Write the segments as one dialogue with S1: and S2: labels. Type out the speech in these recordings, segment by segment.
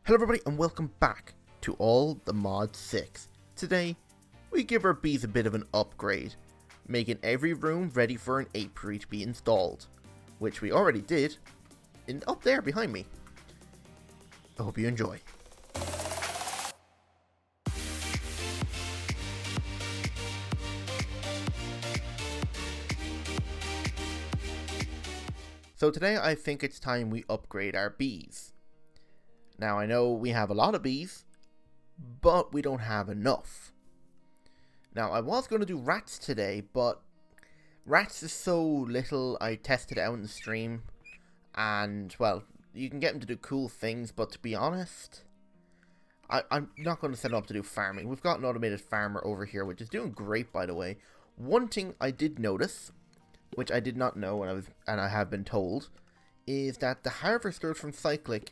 S1: Hello everybody and welcome back to All the Mod 6. Today, we give our bees a bit of an upgrade, making every room ready for an apiary to be installed, which we already did up there behind me. I hope you enjoy. So today I think it's time we upgrade our bees. Now I know we have a lot of bees, but we don't have enough. Now I was going to do rats today, but rats is so little. I tested it out in the stream, and well, you can get them to do cool things, but to be honest, I'm not going to set them up to do farming. We've got an automated farmer over here, which is doing great, by the way. One thing I did notice, which I did not know and I have been told, is that the harvesters from Cyclic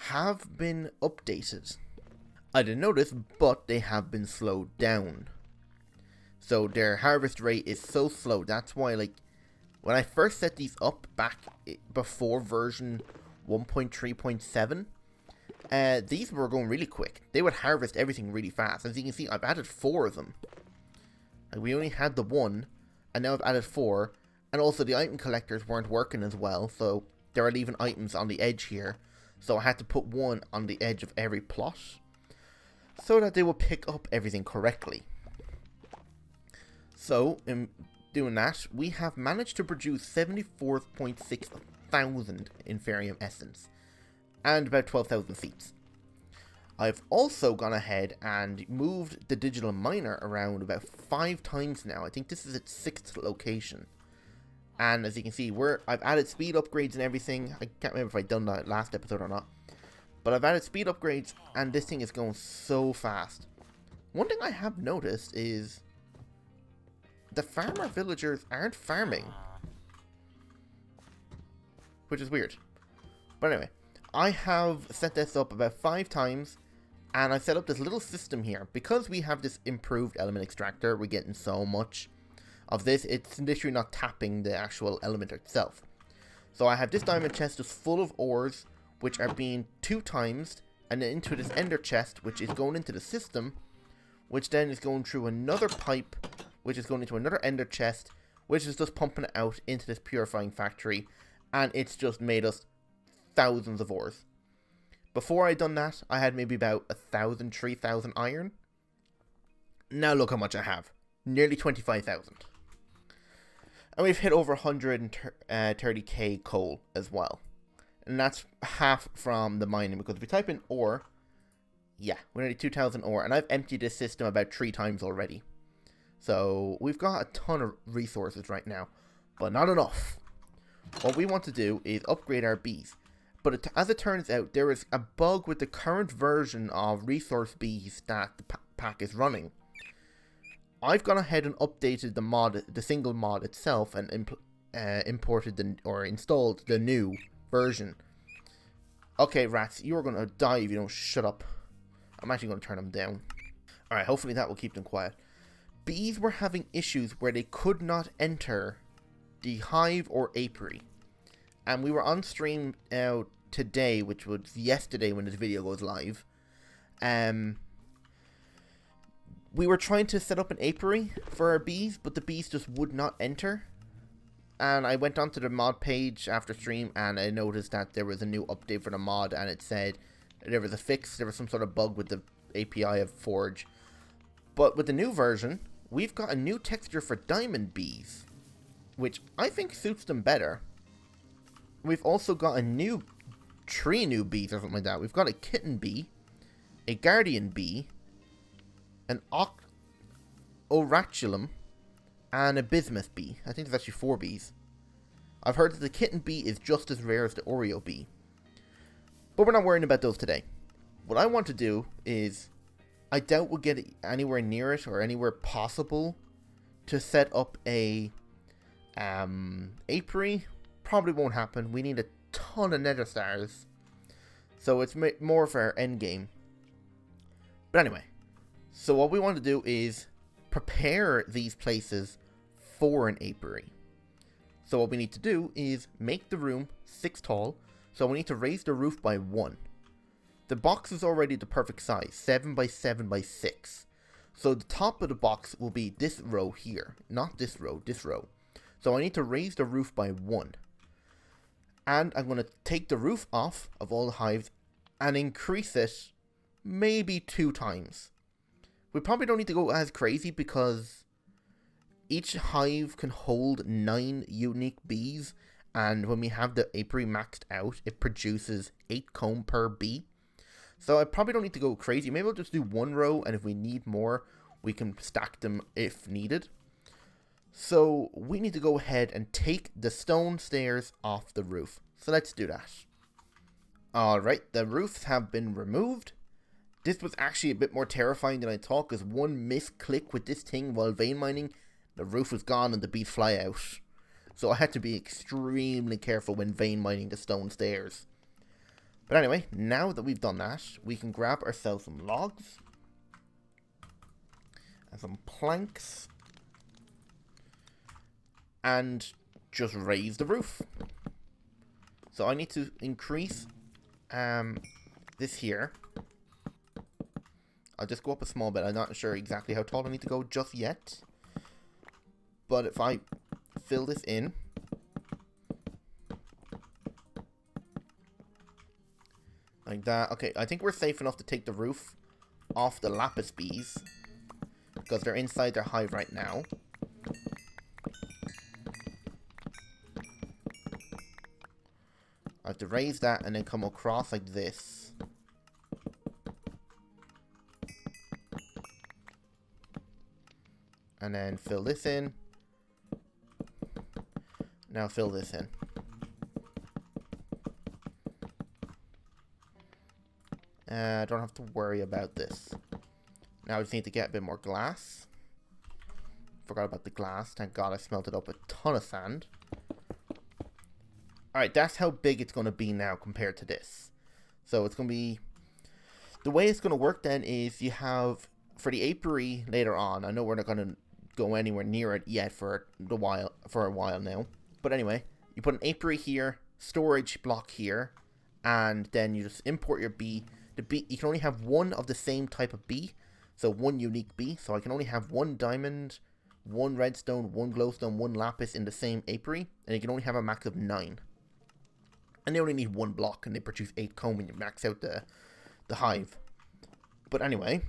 S1: have been updated. I didn't notice, but they have been slowed down. So their harvest rate is so slow. That's why, like, when I first set these up back before version 1.3.7, these were going really quick. They would harvest everything really fast. As you can see, I've added 4 of them. Like, we only had the 1, and now I've added 4. And also the item collectors weren't working as well, so there are leaving items on the edge here. So I had to put one on the edge of every plot, so that they will pick up everything correctly. So, in doing that, we have managed to produce 74.6 thousand Inferium Essence, and about 12,000 seeds. I've also gone ahead and moved the digital miner around about 5 times now. I think this is its 6th location. And as you can see, I've added speed upgrades and everything. I can't remember if I've done that last episode or not. But I've added speed upgrades, and this thing is going so fast. One thing I have noticed is the farmer villagers aren't farming, which is weird. But anyway, I have set this up about 5 times, and I set up this little system here. Because we have this improved element extractor, we're getting so much of this, it's literally not tapping the actual element itself. So I have this diamond chest just full of ores, which are being 2 times, and then into this ender chest, which is going into the system, which then is going through another pipe, which is going into another ender chest, which is just pumping it out into this purifying factory, and it's just made us thousands of ores. Before I done that, I had maybe about 1,000, 3,000 iron. Now look how much I have. Nearly 25,000. And we've hit over 130k coal as well. And that's half from the mining, because if we type in ore, yeah, we're nearly 2,000 ore. And I've emptied this system about 3 times already. So we've got a ton of resources right now, but not enough. What we want to do is upgrade our bees. But as it turns out, there is a bug with the current version of resource bees that the pack is running. I've gone ahead and updated the single mod itself, and imported or installed the new version. Okay, rats, you're gonna die if you don't shut up. I'm actually gonna turn them down. Alright, hopefully that will keep them quiet. Bees were having issues where they could not enter the hive or apiary. And we were on stream today, which was yesterday when this video goes live. We were trying to set up an apiary for our bees, but the bees just would not enter. And I went onto the mod page after stream, and I noticed that there was a new update for the mod, and it said there was a fix, there was some sort of bug with the API of Forge. But with the new version, we've got a new texture for diamond bees, which I think suits them better. We've also got 3 new bees or something like that. We've got a kitten bee, a guardian bee, an oraculum, and a bismuth bee. I think there's actually 4 bees. I've heard that the kitten bee is just as rare as the Oreo bee. But we're not worrying about those today. What I want to do is, I doubt we'll get anywhere near it or anywhere possible to set up a apiary. Probably won't happen. We need a ton of nether stars. So it's more for our end game. But anyway. So what we want to do is prepare these places for an apiary. So what we need to do is make the room 6 tall. So we need to raise the roof by 1. the box is already the perfect size, 7 by 7 by 6. So the top of the box will be this row here, not this row, this row. So I need to raise the roof by 1. And I'm going to take the roof off of all the hives and increase it maybe 2 times. We probably don't need to go as crazy because each hive can hold 9 unique bees. And when we have the apiary maxed out, it produces 8 comb per bee. So I probably don't need to go crazy. Maybe I'll just do 1 row, and if we need more, we can stack them if needed. So we need to go ahead and take the stone stairs off the roof. So let's do that. Alright, the roofs have been removed. This was actually a bit more terrifying than I thought, because one misclick with this thing while vein mining, the roof was gone and the bees fly out. So I had to be extremely careful when vein mining the stone stairs. But anyway, now that we've done that, we can grab ourselves some logs and some planks and just raise the roof. So I need to increase this here. I'll just go up a small bit. I'm not sure exactly how tall I need to go just yet. But if I fill this in, like that. Okay, I think we're safe enough to take the roof off the lapis bees because they're inside their hive right now. I have to raise that and then come across like this. And then fill this in. Now fill this in. I don't have to worry about this. Now I just need to get a bit more glass. Forgot about the glass. Thank God I smelted up a ton of sand. Alright, that's how big it's going to be now compared to this. So it's going to be... The way it's going to work then is you have... For the apiary later on, I know we're not going to go anywhere near it yet for a while now. But anyway, you put an apiary here, storage block here, and then you just import your bee. The bee, you can only have one of the same type of bee, so one unique bee. So I can only have 1 diamond, 1 redstone, 1 glowstone, 1 lapis in the same apiary, and you can only have a max of 9. And they only need 1 block, and they produce 8 comb, and you max out the hive. But anyway,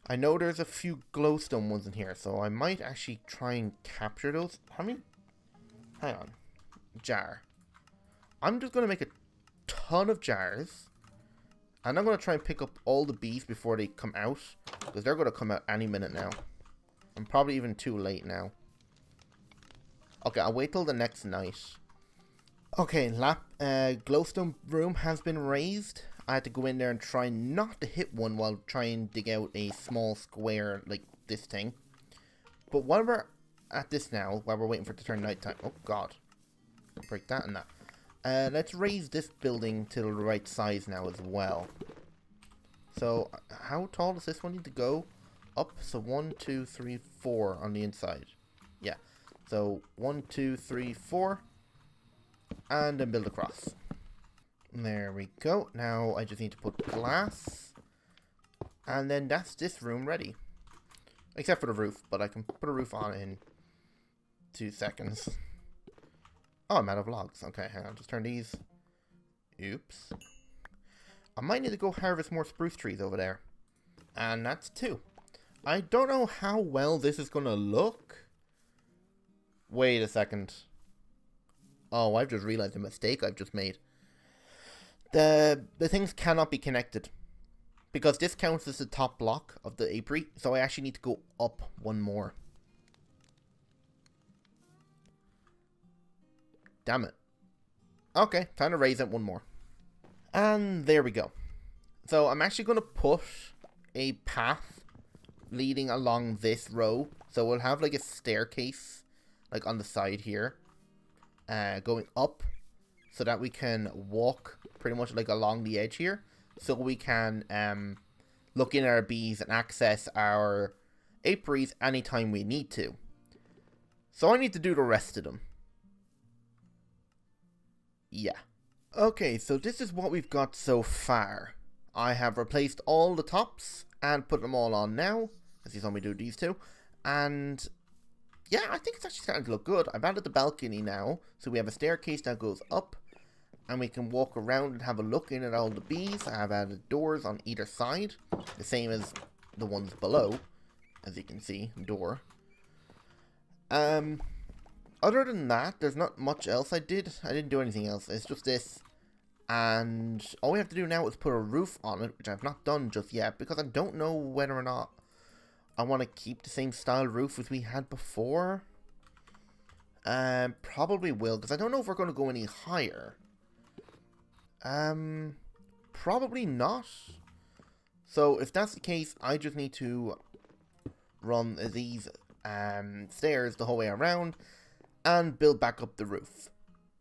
S1: I know there's a few glowstone ones in here, so I might actually try and capture those. How many? Hang on. Jar. I'm just going to make a ton of jars. And I'm going to try and pick up all the bees before they come out. Because they're going to come out any minute now. I'm probably even too late now. Okay, I'll wait till the next night. Okay, glowstone room has been raised. I had to go in there and try not to hit one while trying to dig out a small square like this thing. But while we're at this now, while we're waiting for it to turn nighttime. Oh god. Break that and that. Let's raise this building to the right size now as well. So, how tall does this one need to go? Up, so 1, 2, 3, 4 on the inside. Yeah. So, 1, 2, 3, 4. And then build across. There we go. Now, I just need to put glass. And then that's this room ready. Except for the roof, but I can put a roof on in 2 seconds. Oh, I'm out of logs. Okay, hang on. Just turn these. Oops. I might need to go harvest more spruce trees over there. And that's 2. I don't know how well this is going to look. Wait a second. Oh, I've just realized a mistake I've just made. The things cannot be connected. Because this counts as the top block of the apiary. So I actually need to go up 1 more. Damn it. Okay, time to raise it 1 more. And there we go. So I'm actually going to put a path leading along this row. So we'll have like a staircase like on the side here. Going up so that we can walk pretty much like along the edge here. So we can look in our bees and access our apiaries anytime we need to. So I need to do the rest of them. Yeah. Okay, so this is what we've got so far. I have replaced all the tops and put them all on now, as you saw me do these two. And yeah, I think it's actually starting to look good. I've added the balcony now, so we have a staircase that goes up, and we can walk around and have a look in at all the bees. I have added doors on either side, the same as the ones below, as you can see, door. Other than that, there's not much else I did. I didn't do anything else. It's just this. And all we have to do now is put a roof on it, which I've not done just yet, because I don't know whether or not I want to keep the same style roof as we had before. Probably will, because I don't know if we're going to go any higher. Probably not. So if that's the case, I just need to run these stairs the whole way around and build back up the roof.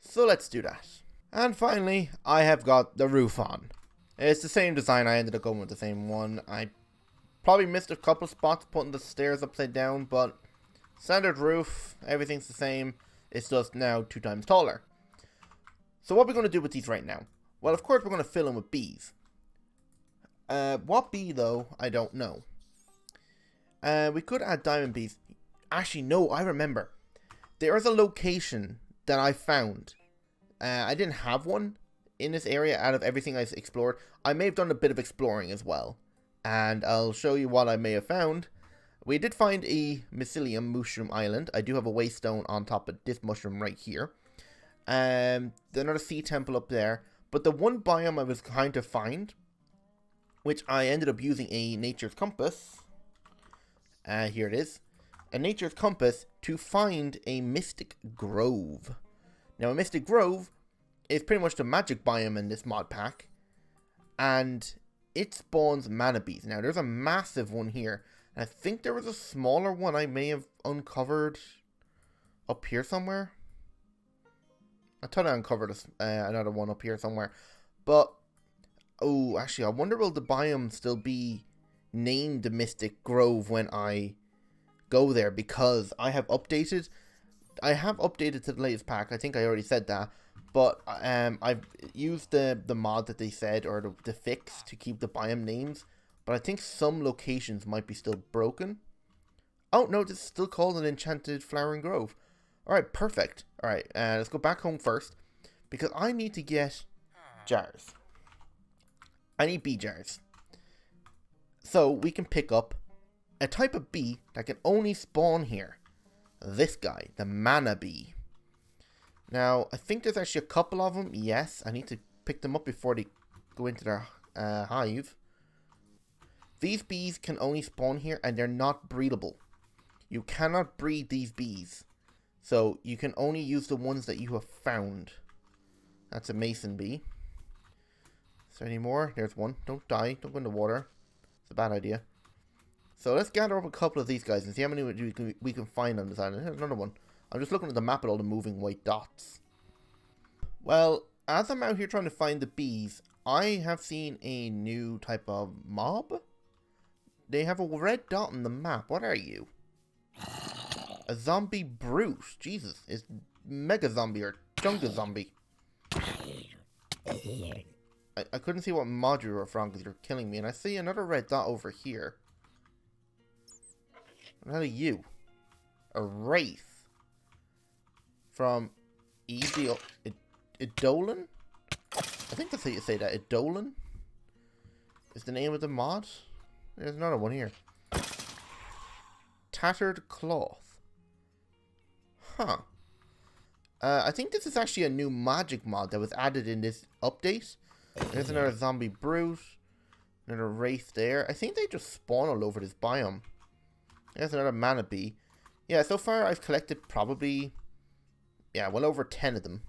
S1: So let's do that. And finally, I have got the roof on. It's the same design. I ended up going with the same one. I probably missed a couple spots putting the stairs upside down, but standard roof, everything's the same. It's just now 2 times taller. So what we're going to do with these right now? Well, of course, we're going to fill them with bees. What bee, though, I don't know. We could add diamond bees. Actually, no, I remember. There is a location that I found. I didn't have one in this area out of everything I've explored. I may have done a bit of exploring as well. And I'll show you what I may have found. We did find a mycelium mushroom island. I do have a waystone on top of this mushroom right here. Another sea temple up there. But the one biome I was trying to find, which I ended up using a nature's compass. Here it is. A nature's compass to find a mystic grove. Now, a mystic grove is pretty much the magic biome in this mod pack. And it spawns mana bees. Now, there's a massive one here. And I think there was a smaller one I may have uncovered up here somewhere. I thought I uncovered another one up here somewhere. But, oh, actually, I wonder will the biome still be named the Mystic Grove when I go there, because I have updated to the latest pack. I think I already said that, but I've used the mod that they said, or the fix to keep the biome names, but I think some locations might be still broken. Oh no, this is still called an enchanted flowering grove. Alright, perfect. Alright, let's go back home first, because I need to get jars. I need bee jars. So we can pick up a type of bee that can only spawn here. This guy, the mana bee. Now, I think there's actually a couple of them. Yes, I need to pick them up before they go into their hive. These bees can only spawn here, and they're not breedable. You cannot breed these bees. So, you can only use the ones that you have found. That's a mason bee. Is there any more? There's one. Don't die. Don't go in the water. It's a bad idea. So, let's gather up a couple of these guys and see how many we can find on this island. Here's another one. I'm just looking at the map at all the moving white dots. Well, as I'm out here trying to find the bees, I have seen a new type of mob. They have a red dot on the map. What are you? A zombie brute. Jesus. It's mega zombie or chunga zombie. I couldn't see what mod you were from because you're killing me. And I see another red dot over here. What are you? A wraith. From Edolan? I think that's how you say that. Edolan is the name of the mod. There's another one here. Tattered cloth. Huh. I think this is actually a new magic mod that was added in this update. There's another zombie brute. Another wraith there. I think they just spawn all over this biome. There's another mana bee. Yeah, so far I've collected probably... yeah, well over 10 of them.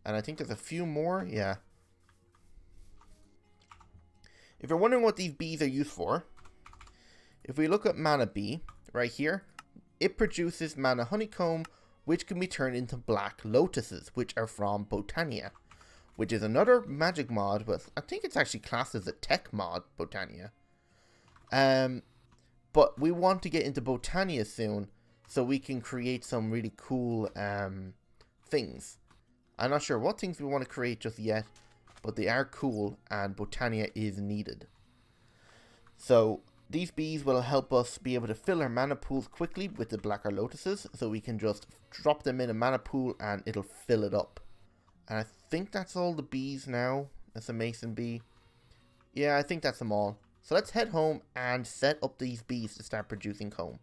S1: And I think there's a few more. Yeah. If you're wondering what these bees are used for, if we look at mana bee, right here, it produces mana honeycomb, which can be turned into black lotuses, which are from Botania, which is another magic mod, but I think it's actually classed as a tech mod, Botania. But we want to get into Botania soon, so we can create some really cool things. I'm not sure what things we want to create just yet, but they are cool, and Botania is needed. So these bees will help us be able to fill our mana pools quickly with the Blacker Lotuses, so we can just drop them in a mana pool and it'll fill it up. And I think that's all the bees now. That's a mason bee. Yeah, I think that's them all. So let's head home and set up these bees to start producing comb.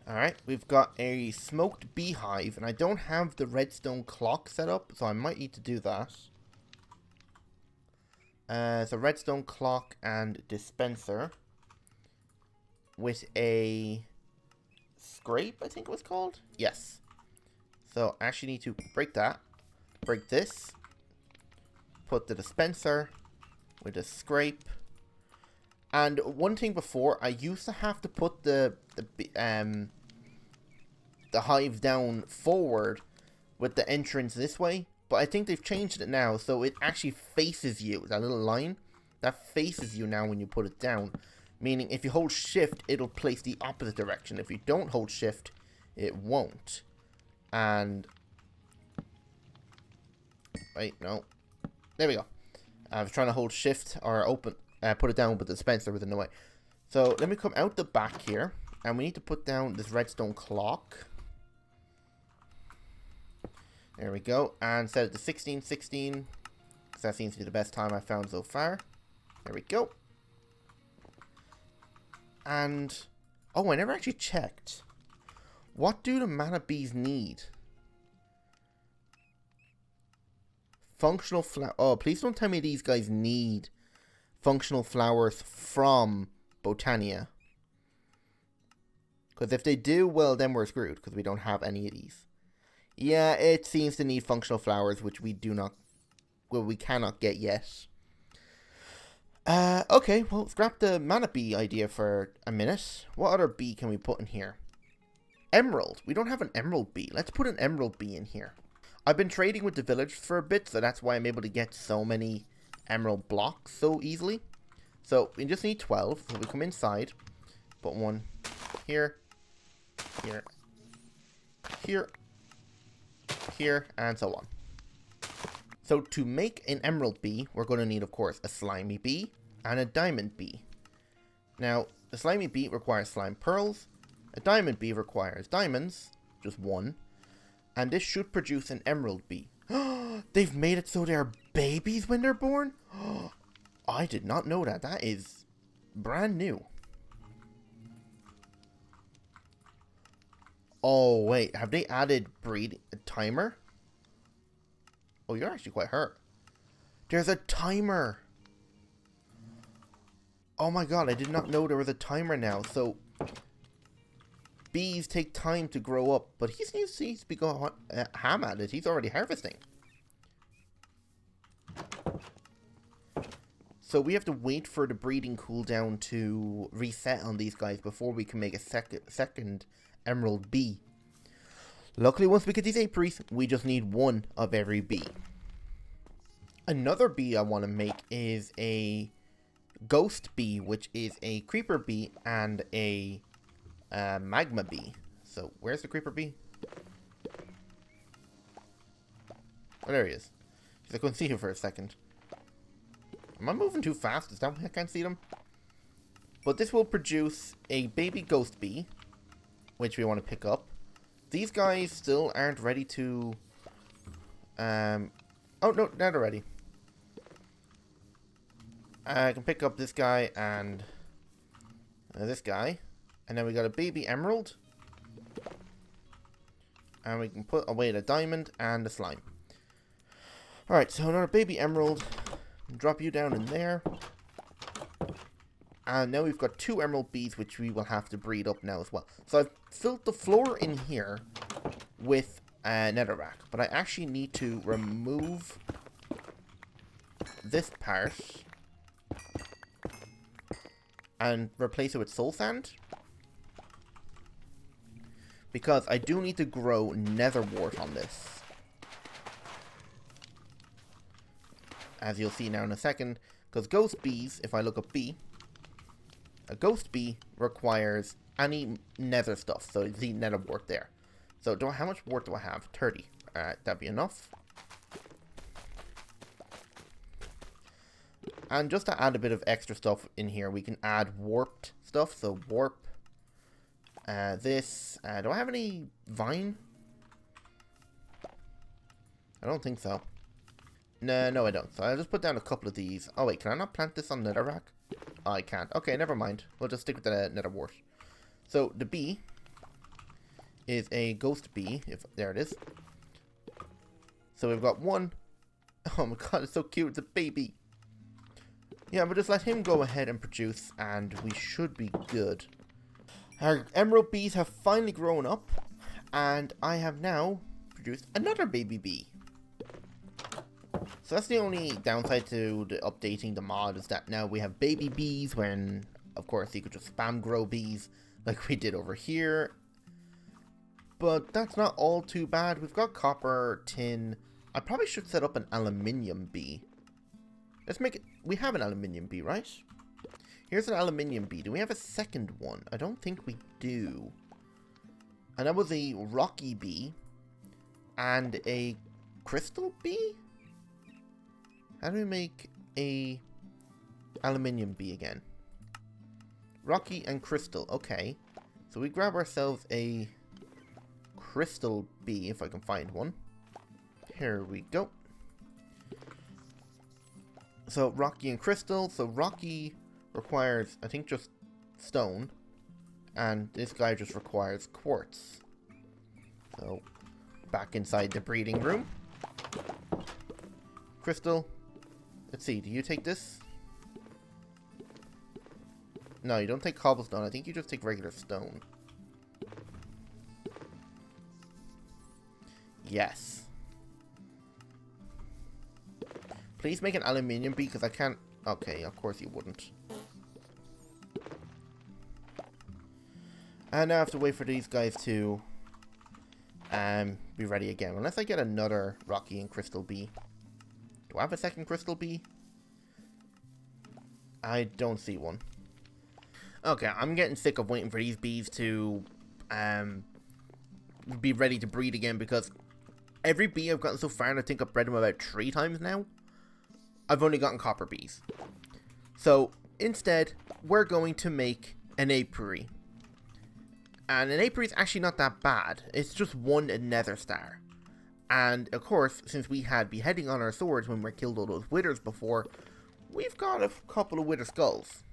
S1: Alright, we've got a smoked beehive, and I don't have the redstone clock set up, so I might need to do that. So redstone clock and dispenser with a scrape, I think it was called? Yes. So I actually need to break that, break this, put the dispenser with a scrape. And one thing before, I used to have to put the hive down forward with the entrance this way, but I think they've changed it now, so it actually faces you. That little line, that faces you now when you put it down. Meaning, if you hold shift, it'll place the opposite direction. If you don't hold shift, it won't. And... wait, no. There we go. I was trying to hold shift or open, put it down, but the dispenser was in the way. So, let me come out the back here, and we need to put down this redstone clock. There we go, and set it to 1616, because that seems to be the best time I've found so far. There we go. And, oh, I never actually checked. What do the mana bees need? Functional flower. Oh, please don't tell me these guys need functional flowers from Botania. Because if they do, well, then we're screwed, because we don't have any of these. Yeah, it seems to need functional flowers, which we do not, well, we cannot get yet. Okay, well, scrap the mana bee idea for a minute. What other bee can we put in here? Emerald. We don't have an emerald bee. Let's put an emerald bee in here. I've been trading with the village for a bit, so that's why I'm able to get so many emerald blocks so easily. So, we just need 12, so we come inside, put one here, here, here, here, and so on. So to make an emerald bee, we're going to need, of course, a slimy bee and a diamond bee. Now, the slimy bee requires slime pearls, a diamond bee requires diamonds, just one, and this should produce an emerald bee. They've made it so they're babies when they're born? I did not know that. That is brand new. Oh, wait. Have they added breed timer? Oh, you're actually quite hurt. There's a timer. Oh my god, I did not know there was a timer now. So, bees take time to grow up. But he seems to be going ham at it. He's already harvesting. So we have to wait for the breeding cooldown to reset on these guys before we can make a second emerald bee. Luckily, once we get these apiaries, we just need one of every bee. Another bee I want to make is a ghost bee, which is a creeper bee and a magma bee. So, where's the creeper bee? Oh, there he is. I couldn't see him for a second. Am I moving too fast? Is that why I can't see them? But this will produce a baby ghost bee, which we want to pick up. These guys still aren't ready to... oh, no, now they're ready. I can pick up this guy and this guy. And then we got a baby emerald. And we can put away the diamond and the slime. Alright, so another baby emerald. Drop you down in there. And now we've got 2 emerald bees, which we will have to breed up now as well. So I've filled the floor in here with netherrack. But I actually need to remove this part and replace it with soul sand. Because I do need to grow nether wart on this. As you'll see now in a second. Because ghost bees, if I look up bee, a ghost bee requires any nether stuff. So you see nether wart there. So how much wart do I have? 30. Alright, that'd be enough. And just to add a bit of extra stuff in here, we can add warped stuff. So warp, this. Do I have any vine? I don't think so. No, I don't. So I'll just put down a couple of these. Oh wait, can I not plant this on netherrack? Oh, I can't. Okay, never mind. We'll just stick with the nether wart. So the bee is a ghost bee. There it is. So we've got one. Oh my god, it's so cute. It's a baby. Yeah, we'll just let him go ahead and produce, and we should be good. Our emerald bees have finally grown up, and I have now produced another baby bee. So that's the only downside to the updating the mod, is that now we have baby bees, when, of course, you could just spam grow bees like we did over here. But that's not all too bad. We've got copper, tin. I probably should set up an aluminium bee. Let's make it... We have an aluminium bee, right? Here's an aluminium bee. Do we have a second one? I don't think we do. And that was a rocky bee. And a crystal bee? How do we make a aluminium bee again? Rocky and crystal. Okay. So we grab ourselves a crystal bee, if I can find one. Here we go. So rocky and crystal. So rocky requires, I think, just stone. And this guy just requires quartz. So back inside the breeding room. Crystal. Let's see, do you take this? No, you don't take cobblestone. I think you just take regular stone. Yes. Please make an aluminium bee, because I can't... Okay, of course you wouldn't. And now I have to wait for these guys to be ready again. Unless I get another rocky and crystal bee. Do I have a second crystal bee? I don't see one. Okay, I'm getting sick of waiting for these bees to be ready to breed again, because every bee I've gotten so far, and I think I've bred them about 3 times now, I've only gotten copper bees. So instead, we're going to make an apiary. And an apiary is actually not that bad. It's just one nether star. And of course, since we had beheading on our swords when we killed all those withers before, we've got a couple of wither skulls.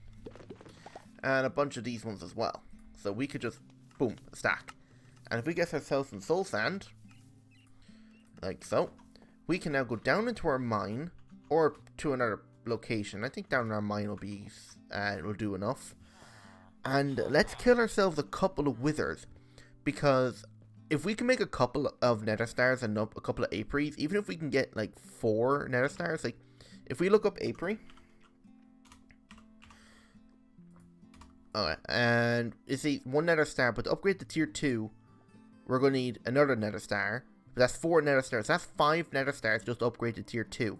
S1: And a bunch of these ones as well. So we could just, boom, stack. And if we get ourselves some soul sand, like so, we can now go down into our mine, or to another location. I think down in our mine will be, will do enough. And let's kill ourselves a couple of withers, because if we can make a couple of nether stars and a couple of apiaries, even if we can get like 4 nether stars, like if we look up apiary, alright, and you see 1 nether star, but to upgrade to tier 2, we're going to need another nether star. That's 4 nether stars. That's 5 nether stars just to upgrade to tier 2.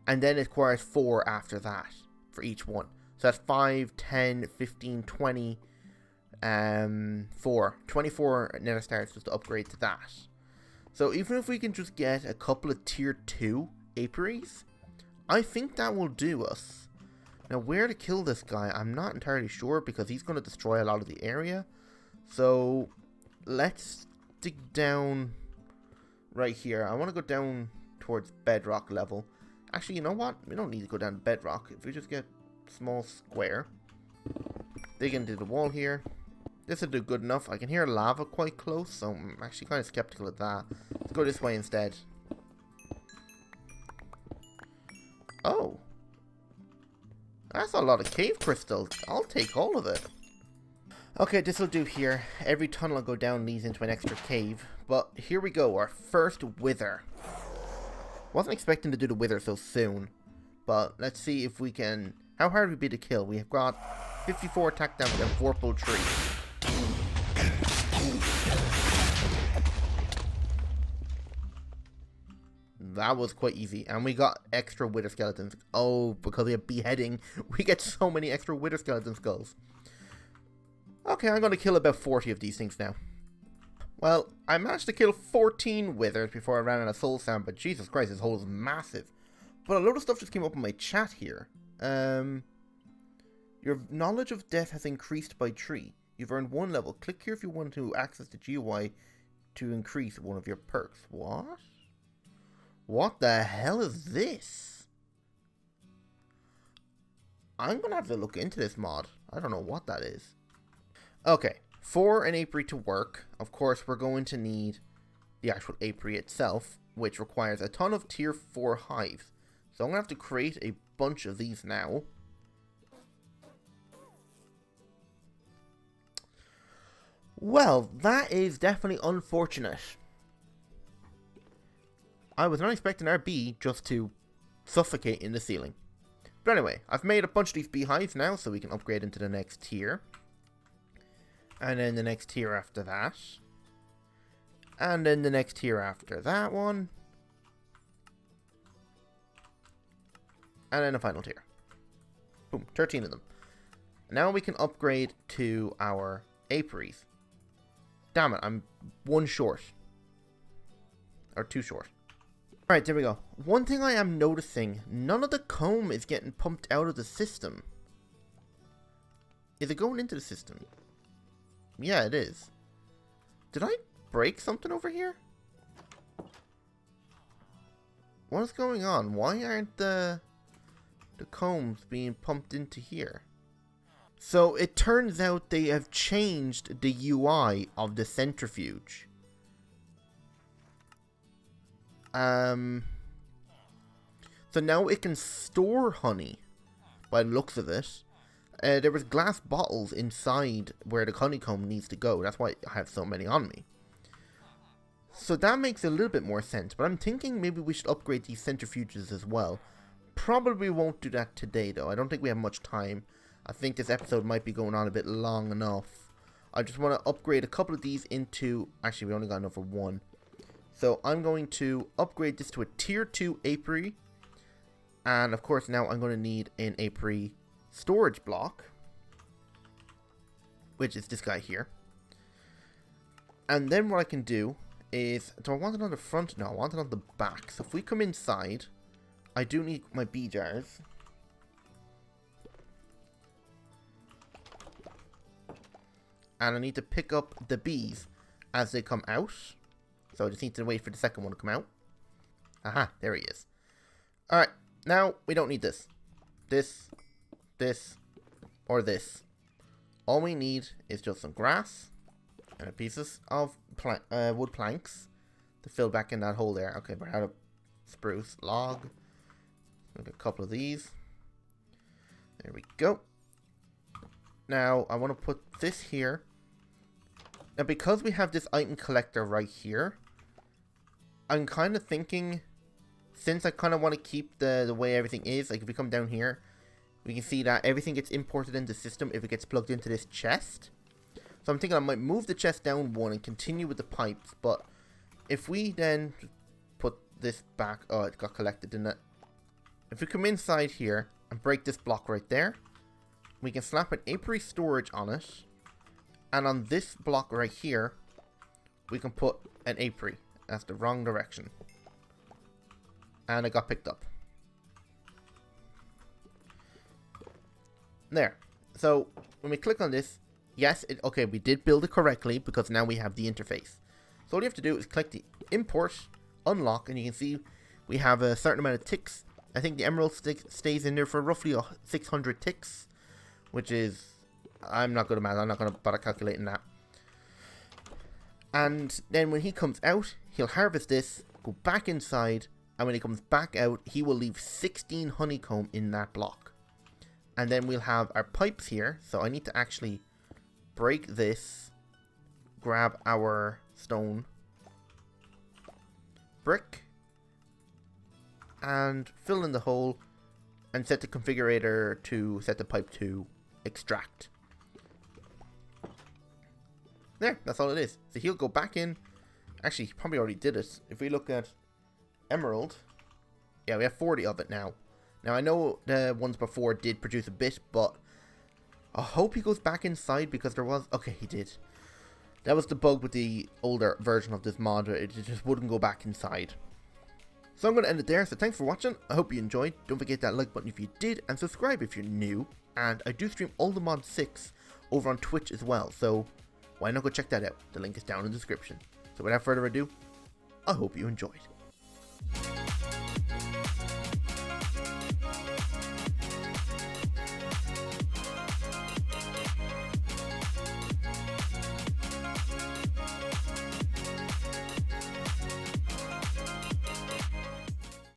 S1: And then it requires 4 after that for each one. So that's 5, 10, 15, 20, 24 nether stars just to upgrade to that. So even if we can just get a couple of tier 2 apiaries, I think that will do us. Now where to kill this guy, I'm not entirely sure, because he's going to destroy a lot of the area. So let's dig down right here. I want to go down towards bedrock level. Actually, you know what? We don't need to go down to bedrock. If we just get a small square, dig into the wall here. This will do good enough. I can hear lava quite close, so I'm actually kind of skeptical of that. Let's go this way instead. Oh. That's a lot of cave crystals. I'll take all of it. Okay, this will do here. Every tunnel I go down leads into an extra cave. But here we go, our first wither. Wasn't expecting to do the wither so soon. But let's see if we can... How hard would it be to kill? We have got 54 attack damage and Vorpal Tree. That was quite easy. And we got extra wither skeletons. Oh, because we have beheading, we get so many extra wither skeleton skulls. Okay, I'm going to kill about 40 of these things now. Well, I managed to kill 14 withers before I ran out of soul sand, but Jesus Christ, this hole is massive. But a load of stuff just came up in my chat here. Your knowledge of death has increased by 3. You've earned 1 level. Click here if you want to access the GUI to increase one of your perks. What? What the hell is this? I'm gonna have to look into this mod. I don't know what that is. Okay, for an apiary to work, of course, we're going to need the actual apiary itself, which requires a ton of tier 4 hives. So I'm gonna have to create a bunch of these now. Well, that is definitely unfortunate. I was not expecting our bee just to suffocate in the ceiling. But anyway, I've made a bunch of these beehives now, so we can upgrade into the next tier. And then the next tier after that. And then the next tier after that one. And then the final tier. Boom, 13 of them. Now we can upgrade to our apiaries. Damn it, I'm 1 short. Or 2 short. Alright, there we go. One thing I am noticing, none of the comb is getting pumped out of the system. Is it going into the system? Yeah, it is. Did I break something over here? What is going on? Why aren't the combs being pumped into here? So it turns out they have changed the UI of the centrifuge. So now it can store honey, by the looks of it. There was glass bottles inside where the honeycomb needs to go. That's why I have so many on me. So that makes a little bit more sense. But I'm thinking maybe we should upgrade these centrifuges as well. Probably won't do that today, though. I don't think we have much time. I think this episode might be going on a bit long enough. I just want to upgrade a couple of these into... Actually, we only got enough for 1. So I'm going to upgrade this to a tier 2 apiary. And of course now I'm going to need an apiary storage block. Which is this guy here. And then what I can do is... Do I want it on the front? No, I want it on the back. So if we come inside, I do need my bee jars. And I need to pick up the bees as they come out. So I just need to wait for the second one to come out. Aha, there he is. Alright, now we don't need this. This, or this. All we need is just some grass and pieces of wood planks to fill back in that hole there. Okay, we're out of spruce log. Look, a couple of these. There we go. Now, I want to put this here. Now, because we have this item collector right here, I'm kind of thinking, since I kind of want to keep the way everything is, like if we come down here, we can see that everything gets imported into the system if it gets plugged into this chest. So I'm thinking I might move the chest down 1 and continue with the pipes, but if we then put this back, oh, it got collected, didn't it? If we come inside here and break this block right there, we can slap an apiary storage on it, and on this block right here, we can put an apiary. That's the wrong direction. And it got picked up. There. So, when we click on this, yes, okay, we did build it correctly because now we have the interface. So all you have to do is click the import, unlock, and you can see we have a certain amount of ticks. I think the emerald stays in there for roughly 600 ticks, which is... I'm not good at math, I'm not going to bother calculating that. And then when he comes out, he'll harvest this, go back inside, and when he comes back out, he will leave 16 honeycomb in that block. And then we'll have our pipes here, so I need to actually break this, grab our stone brick, and fill in the hole, and set the configurator to set the pipe to extract. There, that's all it is. So he'll go back in. Actually, he probably already did it. If we look at emerald, yeah, we have 40 of it now. Now, I know the ones before did produce a bit, but I hope he goes back inside because there was... Okay, he did. That was the bug with the older version of this mod. It just wouldn't go back inside. So I'm going to end it there, so thanks for watching, I hope you enjoyed, don't forget that like button if you did, and subscribe if you're new, and I do stream all the Mod 6 over on Twitch as well, so why not go check that out, the link is down in the description. So without further ado, I hope you enjoyed.